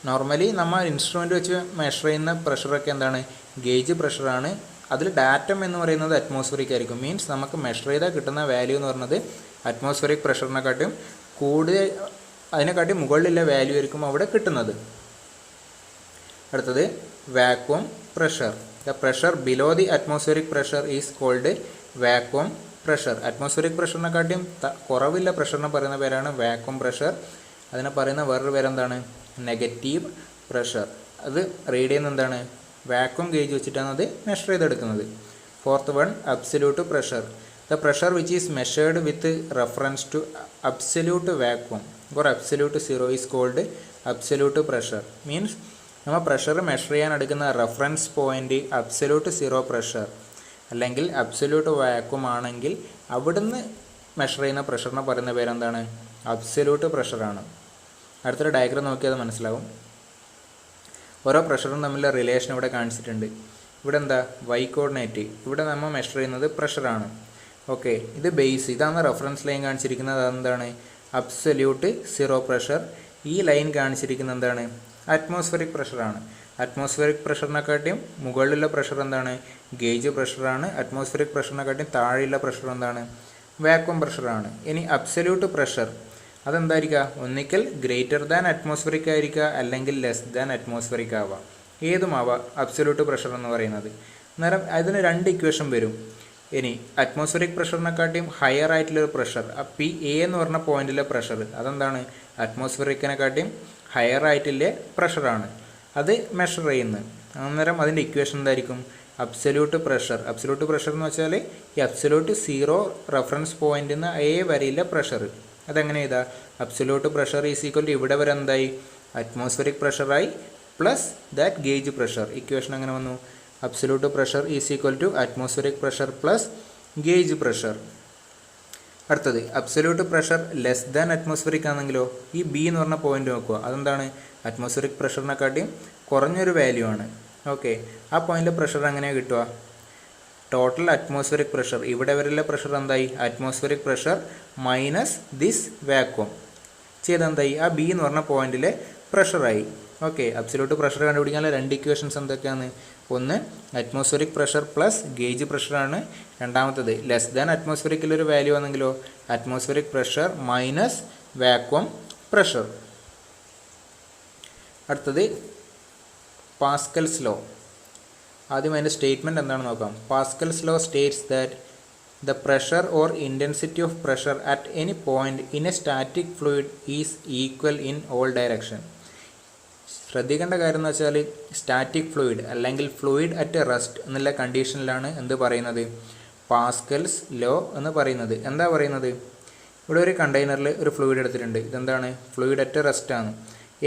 A: നോർമലി നമ്മൾ ഇൻസ്ട്രുമെൻ്റ് വെച്ച് മെഷർ ചെയ്യുന്ന പ്രഷറൊക്കെ എന്താണ്, ഗേജ് പ്രഷറാണ്. അതിൽ ഡാറ്റം എന്ന് പറയുന്നത് അറ്റ്മോസ്ഫിയറിക് ആയിരിക്കും. മീൻസ് നമുക്ക് മെഷർ ചെയ്താൽ കിട്ടുന്ന വാല്യൂ എന്ന് പറയുന്നത് അറ്റ്മോസ്ഫിയറിക് പ്രഷറിനെക്കാട്ടും കൂടുതൽ, അതിനെക്കാട്ടി മുകളിലുള്ള വാല്യൂ ആയിരിക്കും അവിടെ കിട്ടുന്നത്. അടുത്തത് vacuum pressure. The pressure below the atmospheric pressure is called vacuum pressure. Atmospheric പ്രഷറിനെക്കാട്ടിയും കുറവില്ല പ്രഷറിനെ പറയുന്ന പേരാണ് വാക്വം പ്രഷർ. അതിനെ പറയുന്ന വേറൊരു പേരെന്താണ്, നെഗറ്റീവ് പ്രഷർ. അത് റീഡ് ചെയ്യുന്ന എന്താണ്, വാക്വം ഗേജ് വെച്ചിട്ടാണ് അത് മെഷർ ചെയ്തെടുക്കുന്നത്. Fourth one, absolute pressure. The pressure which is measured with reference to absolute vacuum or absolute zero is called absolute pressure. Means നമ്മൾ പ്രഷർ മെഷർ ചെയ്യാൻ എടുക്കുന്ന reference point absolute zero pressure അല്ലെങ്കിൽ absolute vacuum ആണെങ്കിൽ അവിടുന്ന് measure ചെയ്യുന്ന പ്രഷറിനെ പറയുന്ന പേരെന്താണ്, absolute പ്രഷറാണ്. അടുത്തൊരു ഡയഗ്രാം നോക്കിയാൽ അത് മനസ്സിലാവും. ഓരോ പ്രഷറും തമ്മിലുള്ള റിലേഷൻ ഇവിടെ കാണിച്ചിട്ടുണ്ട്. ഇവിടെ എന്താ, വൈ കോർഡിനേറ്റ്, ഇവിടെ നമ്മൾ മെഷർ ചെയ്യുന്നത് പ്രഷറാണ്. ഓക്കെ, ഇത് ബേസ്, ഇതാണ് റെഫറൻസ് ലൈൻ കാണിച്ചിരിക്കുന്നത്, അതെന്താണ്, അബ്സല്യൂട്ട് സീറോ പ്രഷർ. ഈ ലൈൻ കാണിച്ചിരിക്കുന്നത് എന്താണ്, അറ്റ്മോസ്ഫിയറിക് പ്രഷറാണ്. അറ്റ്മോസ്ഫിയറിക് പ്രഷറിനെക്കാട്ടിയും മുകളിലുള്ള പ്രഷർ എന്താണ്, ഗേജ് പ്രഷറാണ്. അറ്റ്മോസ്ഫിയറിക് പ്രഷറിനെക്കാട്ടിയും താഴെയുള്ള പ്രഷർ എന്താണ്, വാക്വം പ്രഷറാണ്. ഇനി അബ്സല്യൂട്ട് പ്രഷർ അതെന്തായിരിക്കുക, ഒന്നിക്കൽ ഗ്രേറ്റർ ദാൻ അറ്റ്മോസ്ഫിയറിക് ആയിരിക്കുക അല്ലെങ്കിൽ ലെസ് ദാൻ അറ്റ്മോസ്ഫിയറിക് ആവാം, ഏതുമാവാം അബ്സല്യൂട്ട് പ്രഷർ എന്ന് പറയുന്നത്. അന്നേരം അതിന് രണ്ട് ഇക്വേഷൻ വരും. ഇനി അറ്റ്മോസ്ഫിയറിക് പ്രഷറിനെക്കാട്ടിയും ഹയർ ആയിട്ടുള്ളൊരു പ്രഷർ, പി എ എന്ന് പറഞ്ഞ പോയിന്റിലെ പ്രഷർ അതെന്താണ്, അറ്റ്മോസ്ഫിയറിക്കിനെക്കാട്ടിയും ഹയർ ആയിട്ടുള്ള പ്രഷറാണ്. അത് മെഷർ ചെയ്യുന്നത്. അന്നേരം അതിൻ്റെ ഇക്വേഷൻ എന്തായിരിക്കും, അബ്സല്യൂട്ട് പ്രഷർ. അബ്സല്യൂട്ട് പ്രഷർ എന്ന് വെച്ചാൽ ഈ അബ്സല്യൂട്ട് സീറോ റെഫറൻസ് പോയിന്റിൽ നിന്ന് എ വരെയില്ല പ്രഷർ. അതെങ്ങനെ ചെയ്താൽ, absolute pressure is equal to ഇവിടെ വരെ എന്തായി, അറ്റ്മോസ്ഫിയറിക് പ്രഷറായി plus that gauge pressure. Equation അങ്ങനെ വന്നു, absolute pressure is equal to atmospheric pressure plus gauge pressure. അടുത്തത് absolute pressure less than atmospheric ആണെങ്കിലോ, ഈ ബി എന്ന് പറഞ്ഞ പോയിന്റ് നോക്കുക, അതെന്താണ്, അറ്റ്മോസ്ഫിയറിക് പ്രഷറിനെക്കാട്ടിയും കുറഞ്ഞൊരു വാല്യൂ ആണ്. ഓക്കെ, ആ പോയിന്റിലെ പ്രഷർ എങ്ങനെയാണ് കിട്ടുക, ടോട്ടൽ അറ്റ്മോസ്ഫിയറിക് പ്രഷർ, ഇവിടെ വരെയുള്ള പ്രഷർ എന്തായി, atmospheric pressure minus this vacuum ചെയ്തെന്തായി, ആ ബി എന്ന് പറഞ്ഞ പോയിന്റിലെ പ്രഷറായി. ഓക്കെ, അബ്സല്യൂട്ട് പ്രഷർ കണ്ടുപിടിക്കാനുള്ള രണ്ട് ഇക്വേഷൻസ് എന്തൊക്കെയാണ്, ഒന്ന് അറ്റ്മോസ്ഫിയറിക് പ്രഷർ പ്ലസ് ഗേജ് പ്രഷറാണ്, രണ്ടാമത്തത് ലെസ് ദാൻ അറ്റ്മോസ്ഫിയറിക്കിലൊരു വാല്യൂ ആണെങ്കിലോ atmospheric pressure minus vacuum pressure. അടുത്തത് പാസ്കൽസ് ലോ. ആദ്യം അതിൻ്റെ സ്റ്റേറ്റ്മെൻറ്റ് എന്താണെന്ന് നോക്കാം. Pascal's law States that the pressure or intensity of pressure at any point in A static fluid is equal in all direction. ശ്രദ്ധിക്കേണ്ട കാര്യം എന്ന് വെച്ചാൽ സ്റ്റാറ്റിക് ഫ്ലൂയിഡ് അല്ലെങ്കിൽ ഫ്ലൂയിഡ് അറ്റ് റെസ്റ്റ് എന്നുള്ള കണ്ടീഷനിലാണ് എന്ത് പറയുന്നത്, പാസ്കൽസ് ലോ എന്ന് പറയുന്നത്. എന്താ പറയുന്നത്, ഇവിടെ ഒരു കണ്ടെയ്നറിൽ ഒരു ഫ്ലൂയിഡ് എടുത്തിട്ടുണ്ട്. ഇതെന്താണ്, ഫ്ലൂയിഡ് അറ്റ് റെസ്റ്റ് ആണ്.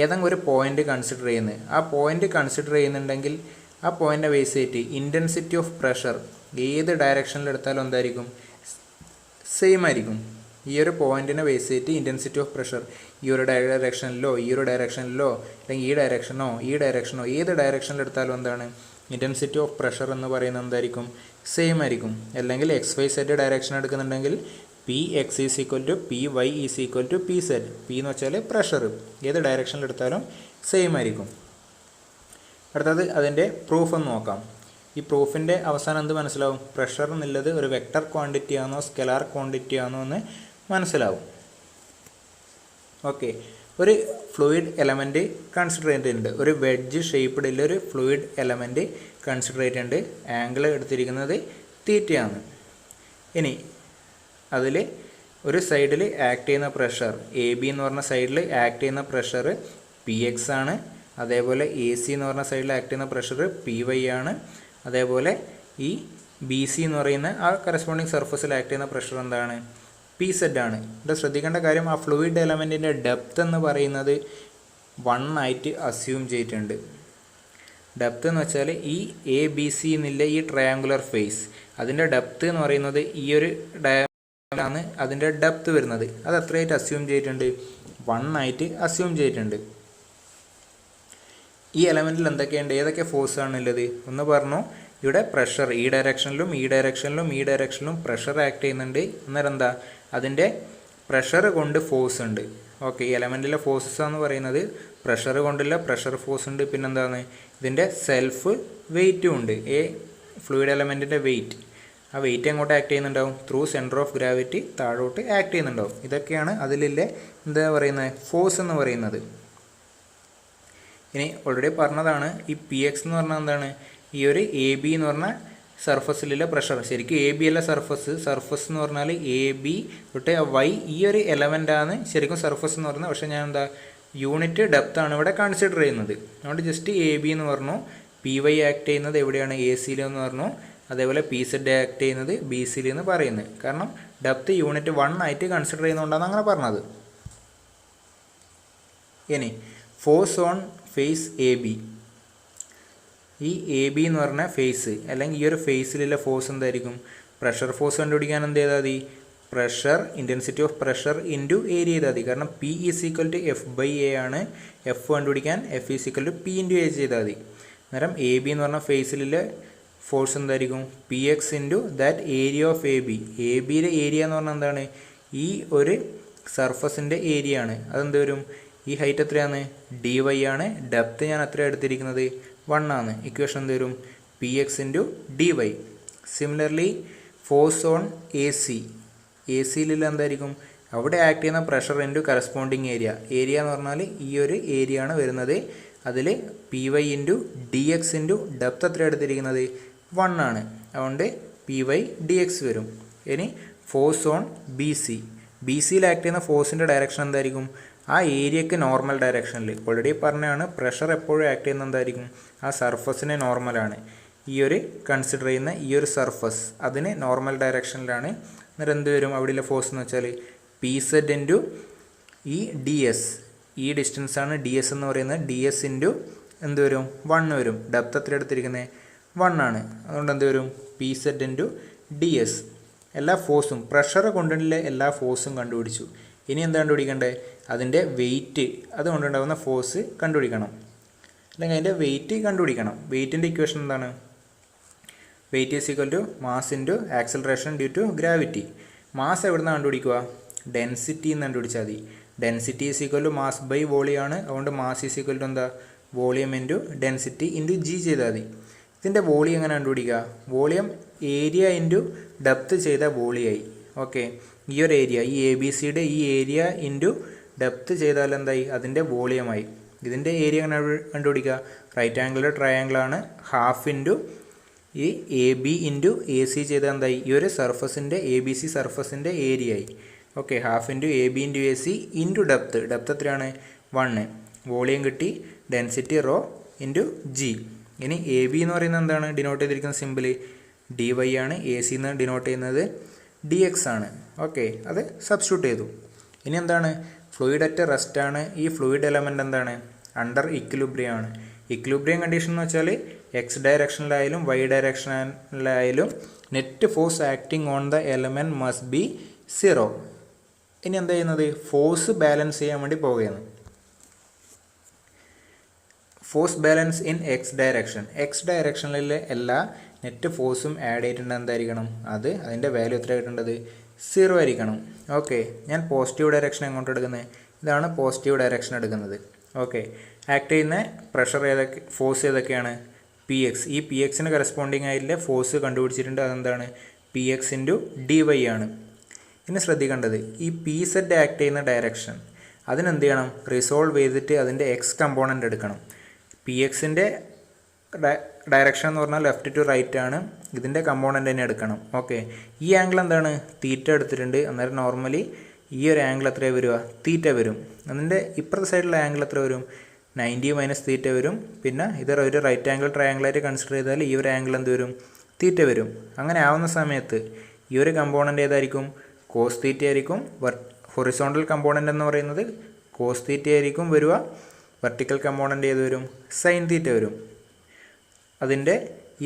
A: ഏതെങ്കിലും ഒരു പോയിൻ്റ് കൺസിഡർ ചെയ്യുന്നത്, ആ പോയിൻ്റ് കൺസിഡർ ചെയ്യുന്നുണ്ടെങ്കിൽ ആ പോയിൻ്റിനെ ബേസ് ചെയ്തിട്ട് ഇൻറ്റൻസിറ്റി ഓഫ് പ്രഷർ ഏത് ഡയറക്ഷനിൽ എടുത്താലും എന്തായിരിക്കും, സെയിം ആയിരിക്കും. ഈ ഒരു പോയിൻറ്റിനെ ബേസ് ചെയ്തിട്ട് ഇൻറ്റൻസിറ്റി ഓഫ് പ്രഷർ ഈ ഒരു ഡയറക്ഷനിലോ അല്ലെങ്കിൽ ഈ ഡയറക്ഷനോ ഏത് ഡയറക്ഷനിൽ എടുത്താലും എന്താണ്, ഇൻറ്റൻസിറ്റി ഓഫ് പ്രഷർ എന്ന് പറയുന്നത് എന്തായിരിക്കും, സെയിം ആയിരിക്കും. അല്ലെങ്കിൽ എക്സ് വൈ സെഡ് ഡയറക്ഷൻ എടുക്കുന്നുണ്ടെങ്കിൽ P X is equal to P Y is equal to P Z. P എന്ന് വെച്ചാൽ പ്രഷർ, ഏത് ഡയറക്ഷനിൽ എടുത്താലും സെയിം ആയിരിക്കും. അടുത്തത് അതിൻ്റെ പ്രൂഫ് ഒന്ന് നോക്കാം. ഈ പ്രൂഫിൻ്റെ അവസാനം എന്ത് മനസ്സിലാവും, പ്രഷർ എന്നുള്ളത് ഒരു വെക്റ്റർ ക്വാണ്ടിറ്റി ആണോ സ്കെലാർ ക്വാണ്ടിറ്റി ആണോ എന്ന് മനസ്സിലാവും. ഓക്കെ, ഒരു ഫ്ലൂയിഡ് എലമെൻറ്റ് കൺസിഡർ ചെയ്തിട്ടുണ്ട്. ഒരു വെഡ്ജ് ഷേപ്പ്ഡിൽ ഒരു ഫ്ലൂയിഡ് എലമെൻറ്റ് കൺസിഡർ ചെയ്തിട്ടുണ്ട്. ആംഗിൾ എടുത്തിരിക്കുന്നത് തീറ്റയാണ്. ഇനി അതിൽ ഒരു സൈഡിൽ ആക്ട് ചെയ്യുന്ന പ്രഷർ എ ബി എന്ന് പറഞ്ഞ സൈഡിൽ ആക്ട് ചെയ്യുന്ന പ്രഷർ പി എക്സ് ആണ്. അതേപോലെ എ സി എന്ന് പറഞ്ഞ സൈഡിൽ ആക്ട് ചെയ്യുന്ന പ്രഷർ പി വൈ ആണ്. അതേപോലെ ഈ ബി സി എന്ന് പറയുന്ന ആ കറസ്പോണ്ടിങ് സർഫസിൽ ആക്ട് ചെയ്യുന്ന പ്രഷർ എന്താണ്, പി സെഡ് ആണ്. ഇവിടെ ശ്രദ്ധിക്കേണ്ട കാര്യം, ആ ഫ്ലൂയിഡ് എലമെൻറ്റിൻ്റെ ഡെപ്ത് എന്ന് പറയുന്നത് 1 ആയിട്ട് അസ്യൂം ചെയ്തിട്ടുണ്ട്. ഡെപ്ത് എന്ന് വെച്ചാൽ ഈ എ ബി സി എന്നുള്ള ഈ ട്രയാങ്കുലർ ഫേസ് അതിൻ്റെ ഡെപ്ത് എന്ന് പറയുന്നത് ഈ ഒരു ഡയഗ്രാമിലാണ് അതിൻ്റെ ഡെപ്ത് വരുന്നത്. അത് എത്രയായിട്ട് അസ്യൂം ചെയ്തിട്ടുണ്ട്, 1 ആയിട്ട് അസ്യൂം ചെയ്തിട്ടുണ്ട്. ഈ എലമെൻറ്റിൽ എന്തൊക്കെയുണ്ട്, ഏതൊക്കെ ഫോഴ്സാണുള്ളത് ഒന്ന് പറഞ്ഞു. ഇവിടെ പ്രഷർ ഈ ഡയറക്ഷനിലും പ്രഷർ ആക്ട് ചെയ്യുന്നുണ്ട്. അന്നേരം എന്താ, അതിൻ്റെ പ്രഷർ കൊണ്ട് ഫോഴ്സ് ഉണ്ട്. ഓക്കെ, ഈ എലമെൻറ്റിലെ ഫോഴ്സസ് എന്ന് പറയുന്നത് പ്രഷർ കൊണ്ടില്ല, പ്രഷർ ഫോഴ്സ് ഉണ്ട്. പിന്നെന്താണ്, ഇതിൻ്റെ സെൽഫ് വെയിറ്റും ഉണ്ട്. ഫ്ലൂയിഡ് എലമെൻറ്റിൻ്റെ വെയിറ്റ്, ആ വെയിറ്റ് എങ്ങോട്ട് ആക്ട് ചെയ്യുന്നുണ്ടാവും, ത്രൂ സെൻറ്റർ ഓഫ് ഗ്രാവിറ്റി താഴോട്ട് ആക്ട് ചെയ്യുന്നുണ്ടാവും. ഇതൊക്കെയാണ് അതിലെ എന്താ പറയുന്നത്, ഫോഴ്സ് എന്ന് പറയുന്നത്. ഇനി ഓൾറെഡി പറഞ്ഞതാണ്, ഈ പി എക്സ് എന്ന് പറഞ്ഞാൽ എന്താണ്, ഈ ഒരു എ ബി എന്ന് പറഞ്ഞ സർഫസിലുള്ള പ്രഷർ. ശരിക്കും എ ബി അല്ല സർഫസ് എന്ന് പറഞ്ഞാൽ എ ബി തൊട്ട് വൈ ഈ ഒരു എലമെൻ്റാണ് ശരിക്കും സർഫസ് എന്ന് പറയുന്നത്. പക്ഷേ ഞാൻ എന്താ യൂണിറ്റ് ഡെപ്ത് ആണ് ഇവിടെ കൺസിഡർ ചെയ്യുന്നത്. അതുകൊണ്ട് ജസ്റ്റ് എ ബി എന്ന് പറഞ്ഞു. പി വൈ ആക്ട് ചെയ്യുന്നത് എവിടെയാണ്, എ സിയിൽ എന്ന് പറഞ്ഞു. അതേപോലെ പി സെഡ് ആക്ട് ചെയ്യുന്നത് ബി സിയിൽ എന്ന് പറയുന്നത്. കാരണം ഡെപ്ത് യൂണിറ്റ് 1 ആയിട്ട് കൺസിഡർ ചെയ്യുന്നതുകൊണ്ടാണ് അങ്ങനെ പറഞ്ഞത്. ഇനി force on face a b, ഈ എ ബി എന്ന് പറഞ്ഞ ഫേസ് അല്ലെങ്കിൽ ഈ ഒരു ഫേസിലുള്ള ഫോഴ്സ് എന്തായിരിക്കും, പ്രഷർ ഫോഴ്സ് കണ്ടുപിടിക്കാൻ എന്ത് ചെയ്താൽ മതി, pressure intensity of pressure into area ചെയ്താൽ മതി. കാരണം p is equal to f by a ആണ്. എഫ് കണ്ടുപിടിക്കാൻ f is equal to p into a ചെയ്താൽ മതി. അന്നേരം എ ബി എന്ന് പറഞ്ഞ ഫേസിലുള്ള ഫോഴ്സ് എന്തായിരിക്കും, p X into that area of A B. A ബിയുടെ ഏരിയ എന്ന് പറഞ്ഞാൽ എന്താണ്, ഈ ഒരു സർഫസിൻ്റെ ഏരിയ ആണ്. അതെന്ത് വരും, ഈ ഹൈറ്റ് എത്രയാണ്, ഡി വൈ ആണ്. ഡെപ്ത് ഞാൻ എത്ര എടുത്തിരിക്കുന്നത്, 1 ആണ്. ഇക്വേഷൻ എന്ത് വരും, P X into D Y. Similarly force on A C, A സിയിലുള്ള എന്തായിരിക്കും, അവിടെ ആക്ട് ചെയ്യുന്ന pressure into corresponding area. Area എന്ന് പറഞ്ഞാൽ ഈ ഒരു ഏരിയ ആണ് വരുന്നത്. അതിൽ P Y into D X into depth എത്ര എടുത്തിരിക്കുന്നത്, 1 ആണ്. അതുകൊണ്ട് പി വൈ ഡി എക്സ് വരും. ഇനി force on B C, B സിയിൽ ആക്ട് ചെയ്യുന്ന ഫോഴ്സിൻ്റെ ഡയറക്ഷൻ എന്തായിരിക്കും, ആ ഏരിയക്ക് നോർമൽ ഡയറക്ഷനിൽ. ഓൾറെഡി പറഞ്ഞാണ് പ്രഷർ എപ്പോഴും ആക്ട് ചെയ്യുന്ന എന്തായിരിക്കും, ആ സർഫസിന് നോർമലാണ്. ഈ ഒരു കൺസിഡർ ചെയ്യുന്ന ഈ ഒരു സർഫസ് അതിന് നോർമൽ ഡയറക്ഷനിലാണ്. അന്നേരം എന്ത് വരും, അവിടെയുള്ള ഫോഴ്സ് എന്ന് വെച്ചാൽ പി സെഡ് ഇൻറ്റു ഈ ഡി എസ്, ഈ ഡിസ്റ്റൻസാണ് ഡി എസ് എന്ന് പറയുന്നത്. ഡി എസ് ഇൻറ്റു എന്ത് വരും, 1 വരും. ഡെപ്ത് എത്ര എടുത്തിരിക്കുന്നത്, 1 ആണ്. അതുകൊണ്ട് എന്ത് വരും, p z into d s. എല്ലാ ഫോഴ്സും പ്രഷർ കൊണ്ടുള്ള എല്ലാ ഫോഴ്സും കണ്ടുപിടിച്ചു. ഇനി എന്താ കണ്ടുപിടിക്കേണ്ടത്, അതിൻ്റെ വെയിറ്റ്, അതുകൊണ്ടുണ്ടാകുന്ന ഫോഴ്സ് കണ്ടുപിടിക്കണം. അല്ലെങ്കിൽ അതിൻ്റെ വെയിറ്റ് കണ്ടുപിടിക്കണം. വെയിറ്റിൻ്റെ ഇക്വേഷൻ എന്താണ്, weight is equal to mass into acceleration due to gravity. Mass എവിടെ നിന്ന് കണ്ടുപിടിക്കുക, ഡെൻസിറ്റി എന്ന് കണ്ടുപിടിച്ചാൽ മതി. Density is equal to mass by volume ആണ്. അതുകൊണ്ട് മാസ് ഈസ് ഈക്വൽ ടു എന്താ, volume into density into g ചെയ്താൽ മതി. ഇതിൻ്റെ വോളിയം എങ്ങനെ കണ്ടുപിടിക്കുക, വോളിയം ഏരിയ ഇൻറ്റു ഡെപ്ത് ചെയ്ത വോളിയായി. ഓക്കെ, ഈ ഒരു ഏരിയ, ഈ എ ബി സിയുടെ ഈ ഏരിയ ഇൻറ്റു ഡെപ്ത് ചെയ്താൽ എന്തായി, അതിൻ്റെ വോളിയമായി. ഇതിൻ്റെ ഏരിയ എങ്ങനെ കണ്ടുപിടിക്കുക, റൈറ്റ് ആംഗിൾ ട്രയാങ്കിളാണ്. ഹാഫ് ഇൻറ്റു ഈ a B into A C ചെയ്താൽ എന്തായി, ഈ ഒരു സർഫസിൻ്റെ എ ബി സി സർഫസിൻ്റെ ഏരിയ ആയി. Okay, half into A B into A C into depth എത്രയാണ് 1, വോളിയം കിട്ടി, ഡെൻസിറ്റി റോ ഇൻറ്റു ജി. ഇനി എ ബി എന്ന് പറയുന്നത് എന്താണ് ഡിനോട്ട് ചെയ്തിരിക്കുന്ന സിമ്പിൾ ഡി വൈ ആണ്, എ സി എന്ന് ഡിനോട്ട് ചെയ്യുന്നത് ഡി എക്സ് ആണ്. ഓക്കെ, അത് സബ്സ്റ്റിറ്റ്യൂട്ട് ചെയ്തു. ഇനി എന്താണ്, ഫ്ലൂയിഡ് അറ്റ് റെസ്റ്റ് ആണ്. ഈ ഫ്ലൂയിഡ് എലമെൻ്റ് എന്താണ്, അണ്ടർ ഇക്വിലിബ്രിയം ആണ്. ഇക്വിലിബ്രിയം കണ്ടീഷൻ എന്ന് വെച്ചാൽ എക്സ് ഡയറക്ഷനിലായാലും വൈ ഡയറക്ഷനിലായാലും net force acting on the element must be 0. ഇനി എന്താ ചെയ്യുന്നത്, ഫോഴ്സ് ബാലൻസ് ചെയ്യാൻ വേണ്ടി പോവുകയാണ്. Force balance in X direction. X ഡയറക്ഷനിലെ എല്ലാ നെറ്റ് ഫോഴ്സും ആഡ് ചെയ്തിട്ടുണ്ട് എന്തായിരിക്കണം, അതിൻ്റെ വാല്യൂ എത്ര ആയിട്ടുണ്ടത് 0 ആയിരിക്കണം. ഓക്കെ, ഞാൻ പോസിറ്റീവ് ഡയറക്ഷൻ എങ്ങോട്ട് എടുക്കുന്നത്, ഇതാണ് പോസിറ്റീവ് ഡയറക്ഷൻ എടുക്കുന്നത്. ഓക്കെ, ആക്ട് ചെയ്യുന്ന പ്രഷർ ഫോഴ്സ് ഏതൊക്കെയാണ്, പി എക്സ്. ഈ പി എക്സിന് കറസ്പോണ്ടിങ് ആയിട്ടുള്ള ഫോഴ്സ് കണ്ടുപിടിച്ചിട്ടുണ്ട്, അതെന്താണ് p X into D y ആണ്. ഇനി ശ്രദ്ധിക്കേണ്ടത്, ഈ പി സെറ്റ് ആക്ട് ചെയ്യുന്ന ഡയറക്ഷൻ അതിനെന്ത് ചെയ്യണം, റിസോൾവ് ചെയ്തിട്ട് അതിൻ്റെ എക്സ് കമ്പോണൻ്റ് എടുക്കണം. പി എക്സിൻ്റെ ഡയറക്ഷൻ എന്ന് പറഞ്ഞാൽ ലെഫ്റ്റ് ടു റൈറ്റ് ആണ്, ഇതിൻ്റെ കമ്പോണൻ്റ് തന്നെ എടുക്കണം. ഓക്കെ, ഈ ആംഗിൾ എന്താണ് തീറ്റ എടുത്തിട്ടുണ്ട്. അന്നേരം നോർമലി ഈ ഒരു ആംഗിൾ എത്ര വരിക, തീറ്റ വരും. അതിൻ്റെ ഇപ്പുറത്തെ സൈഡിലുള്ള ആംഗിൾ എത്ര വരും, 90 മൈനസ് തീറ്റ വരും. പിന്നെ ഇത് ഒരു റൈറ്റ് ആംഗിൾ ട്രയാംഗിളായിട്ട് കൺസിഡർ ചെയ്താൽ ഈ ഒരു ആംഗിൾ എന്ത് വരും, തീറ്റ വരും. അങ്ങനെ ആവുന്ന സമയത്ത് ഈ ഒരു കമ്പോണൻ്റ് ഏതായിരിക്കും, കോസ് തീറ്റ ആയിരിക്കും. ഹൊറിസോണ്ടൽ കമ്പോണൻ്റ് എന്ന് പറയുന്നത് കോസ് തീറ്റ ആയിരിക്കും വരിക. വെർട്ടിക്കൽ കമ്പോണൻ്റ് ഏത് വരും, സൈൻ തീറ്റ വരും. അതിൻ്റെ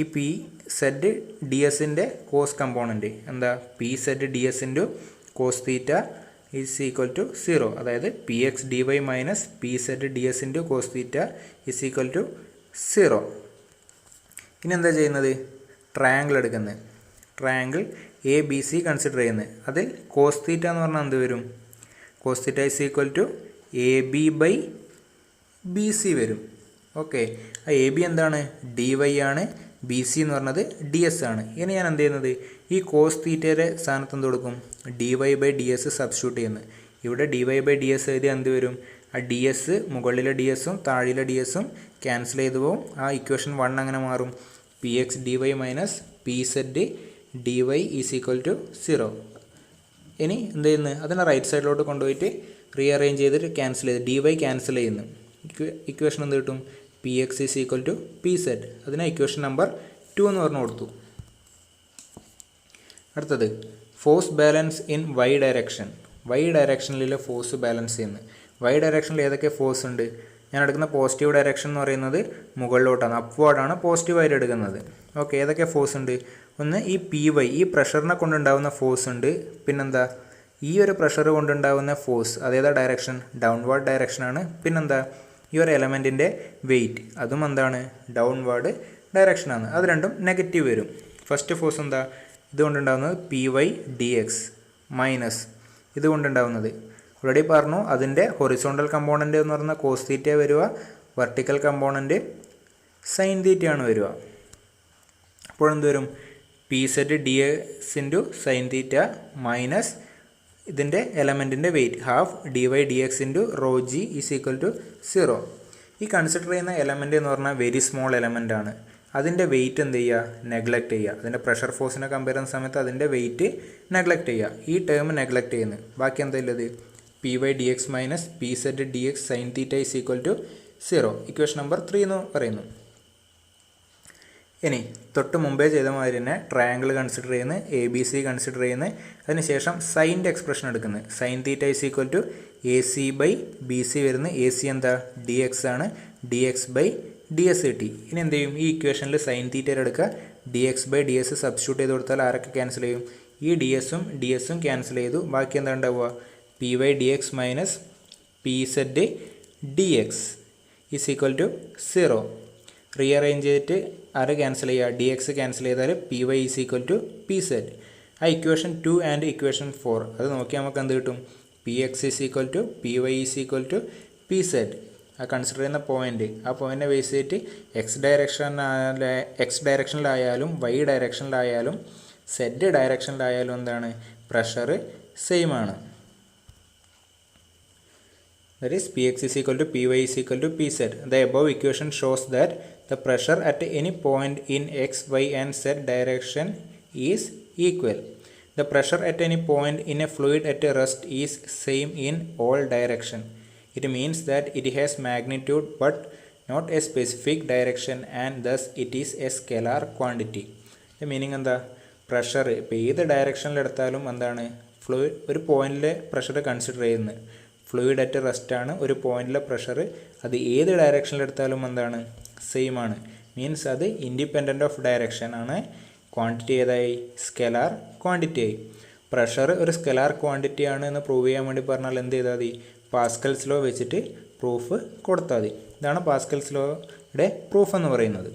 A: ഈ പി സെഡ് ഡി എസിൻ്റെ കോസ് കമ്പോണൻറ്റ് എന്താ, p z d s into cos theta is equal to 0. അതായത് p x d y minus p z d s into cos theta is equal to 0. ഇനി എന്താ ചെയ്യുന്നത്, triangle എടുക്കുന്നത്. Triangle a b c consider ചെയ്യുന്നത്. അതിൽ cos theta എന്ന് പറഞ്ഞാൽ എന്ത് വരും, cos theta is equal to a b by b c വരും. ഓക്കെ, ആ എ ബി എന്താണ് ഡി വൈ ആണ്, ബി സി എന്ന് പറഞ്ഞത് ഡി എസ് ആണ്. ഇനി ഞാൻ എന്ത് ചെയ്യുന്നത്, ഈ കോസ് തീറ്റയുടെ സ്ഥാനത്ത് എന്ത് കൊടുക്കും, d y by d s substitute ചെയ്യുന്നത്. ഇവിടെ d y by d s എഴുതി എന്ത് വരും, ആ ഡി എസ് മുകളിലെ ഡി എസും താഴെയിലെ ഡി എസും ക്യാൻസൽ ചെയ്തു പോകും. ആ ഇക്വേഷൻ 1 അങ്ങനെ മാറും, p x d y minus p z d y is equal to 0. ഇനി എന്ത് ചെയ്യുന്നത്, അതിനെ റൈറ്റ് സൈഡിലോട്ട് കൊണ്ടുപോയിട്ട് റീഅറേഞ്ച് ചെയ്തിട്ട് ക്യാൻസൽ ചെയ്ത് ഡി വൈ ക്യാൻസൽ ചെയ്യുന്നു. ഇക്വേഷൻ എന്ത് കിട്ടും, P X is equal to P Z. അതിനെ ഇക്വേഷൻ നമ്പർ 2 എന്ന് പറഞ്ഞു കൊടുത്തു. അടുത്തത് force balance in Y direction. Y ഡയറക്ഷനിലെ ഫോഴ്സ് ബാലൻസ് ചെയ്യുന്നത്. വൈ ഡയറക്ഷനിൽ ഏതൊക്കെ ഫോഴ്സ് ഉണ്ട്, ഞാൻ എടുക്കുന്ന പോസിറ്റീവ് ഡയറക്ഷൻ എന്ന് പറയുന്നത് മുകളിലോട്ടാണ്, അപ്വേർഡാണ് പോസിറ്റീവായിട്ട് എടുക്കുന്നത്. ഓക്കെ, ഏതൊക്കെ ഫോഴ്സ് ഉണ്ട്, ഒന്ന് ഈ പി വൈ, ഈ പ്രഷറിനെ കൊണ്ടുണ്ടാകുന്ന ഫോഴ്സ് ഉണ്ട്. പിന്നെന്താ, ഈ ഒരു പ്രഷർ കൊണ്ടുണ്ടാകുന്ന ഫോഴ്സ് അതേതാ ഡയറക്ഷൻ, ഡൗൺവേർഡ് ഡയറക്ഷനാണ്. പിന്നെന്താ, ഈ ഒരു എലമെൻറ്റിൻ്റെ വെയിറ്റ് അതും എന്താണ് ഡൗൺവേർഡ് ഡയറക്ഷനാണ്. അത് രണ്ടും നെഗറ്റീവ് വരും. ഫസ്റ്റ് ഫോഴ്സ് എന്താ, ഇതുകൊണ്ടുണ്ടാകുന്നത് P Y D X minus ഇതുകൊണ്ടുണ്ടാകുന്നത് ഓൾറെഡി പറഞ്ഞു, അതിൻ്റെ ഹൊറിസോണ്ടൽ കമ്പോണൻ്റ് എന്ന് പറഞ്ഞാൽ കോസ് തീറ്റ വരിക, വെർട്ടിക്കൽ കമ്പോണൻ്റ് സൈൻ തീറ്റയാണ് വരിക. അപ്പോൾ എന്ത് വരും, P set D X into sine theta minus ഇതിൻ്റെ എലമെൻറ്റിൻ്റെ weight half D Y D X into rho G is equal to 0. ഈ കൺസിഡർ ചെയ്യുന്ന എലമെൻറ്റ് എന്ന് പറഞ്ഞാൽ വെരി സ്മോൾ എലമെൻ്റ് ആണ്. അതിൻ്റെ വെയിറ്റ് എന്ത് ചെയ്യുക, നെഗ്ലക്റ്റ് ചെയ്യുക. അതിൻ്റെ പ്രഷർ ഫോഴ്സിനെ കമ്പയർ ചെയ്യുന്ന സമയത്ത് അതിൻ്റെ വെയിറ്റ് നെഗ്ലക്റ്റ് ചെയ്യുക. ഈ ടേം നെഗ്ലക്റ്റ് ചെയ്യുന്നത്. ബാക്കി എന്താ ഉള്ളത്, p Y D X minus p set D x sine theta is equal to 0. Equation number 3 എന്ന് പറയുന്നു. ഇനി തൊട്ട് മുമ്പേ ചെയ്ത മാതിരി തന്നെ ട്രയാങ്കിൾ കൺസിഡർ ചെയ്യുന്നത്, എ ബി സി കൺസിഡർ ചെയ്യുന്നത്. അതിനുശേഷം സൈൻ്റെ എക്സ്പ്രഷൻ എടുക്കുന്നത്. Sine theta is equal to a c by b c വരുന്നത്. എ സി എന്താ ഡി എക്സ് ആണ്, d x by d s കിട്ടി. ഇനി എന്ത് ചെയ്യും, ഈ ഇക്വേഷനിൽ സൈൻ തീറ്റ എടുക്കുക, d x by d s substitute ചെയ്ത് കൊടുത്താൽ ആരൊക്കെ ക്യാൻസൽ ചെയ്യും, ഈ ഡി എസും ക്യാൻസൽ ചെയ്തു. ബാക്കി എന്താ ഉണ്ടാവുക, p Y D X minus p z d x is equal to 0. Rearrange ചെയ്തിട്ട് ആര് ക്യാൻസൽ ചെയ്യുക, ഡി എക്സ് ക്യാൻസൽ ചെയ്താൽ p Y is equal to P z. ആ ഇക്വേഷൻ 2 ആൻഡ് ഇക്വേഷൻ 4 അത് നോക്കി നമുക്ക് എന്ത് കിട്ടും, P X is equal to P Y is equal to P z. ആ കൺസിഡർ ചെയ്യുന്ന പോയിൻ്റ്, ആ പോയിൻ്റിനെ ബേസ് ചെയ്തിട്ട് എക്സ് ഡയറക്ഷനിലായാലും വൈ ഡയറക്ഷനിലായാലും സെഡ് ഡയറക്ഷനിലായാലും എന്താണ് പ്രഷർ സെയിം ആണ്. that is Px is equal to Py is equal to Pz. The above equation shows that the pressure at any point in x, y and z direction is equal. The pressure at any point in a fluid at rest is same in all direction. It means that it has magnitude but not a specific direction and thus it is a scalar quantity. The meaning എന്താ, pressure ഇപ്പോൾ ഏത് ഡയറക്ഷനിൽ എടുത്താലും എന്താണ്, fluid ഒരു പോയിന്റിലെ pressure consider ചെയ്യുന്നത്. Fluid at rest ആണ് ഒരു പോയിന്റിലെ പ്രഷർ, അത് ഏത് ഡയറക്ഷനിൽ എടുത്താലും എന്താണ്, സെയിം ആണ്. മീൻസ് അത് ഇൻഡിപെൻഡൻറ്റ് ഓഫ് ഡയറക്ഷൻ ആണ്. ക്വാണ്ടിറ്റി ഏതായി, സ്കെലാർ ക്വാണ്ടിറ്റി ആയി. പ്രഷർ ഒരു സ്കെലാർ ക്വാണ്ടിറ്റി ആണ് എന്ന് പ്രൂവ് ചെയ്യാൻ വേണ്ടി പറഞ്ഞാൽ എന്ത് ചെയ്താൽ മതി, പാസ്കൽസ് ലോ വെച്ചിട്ട് പ്രൂഫ് കൊടുത്താൽ മതി. ഇതാണ് പാസ്കൽസ് ലോയുടെ പ്രൂഫ് എന്ന് പറയുന്നത്.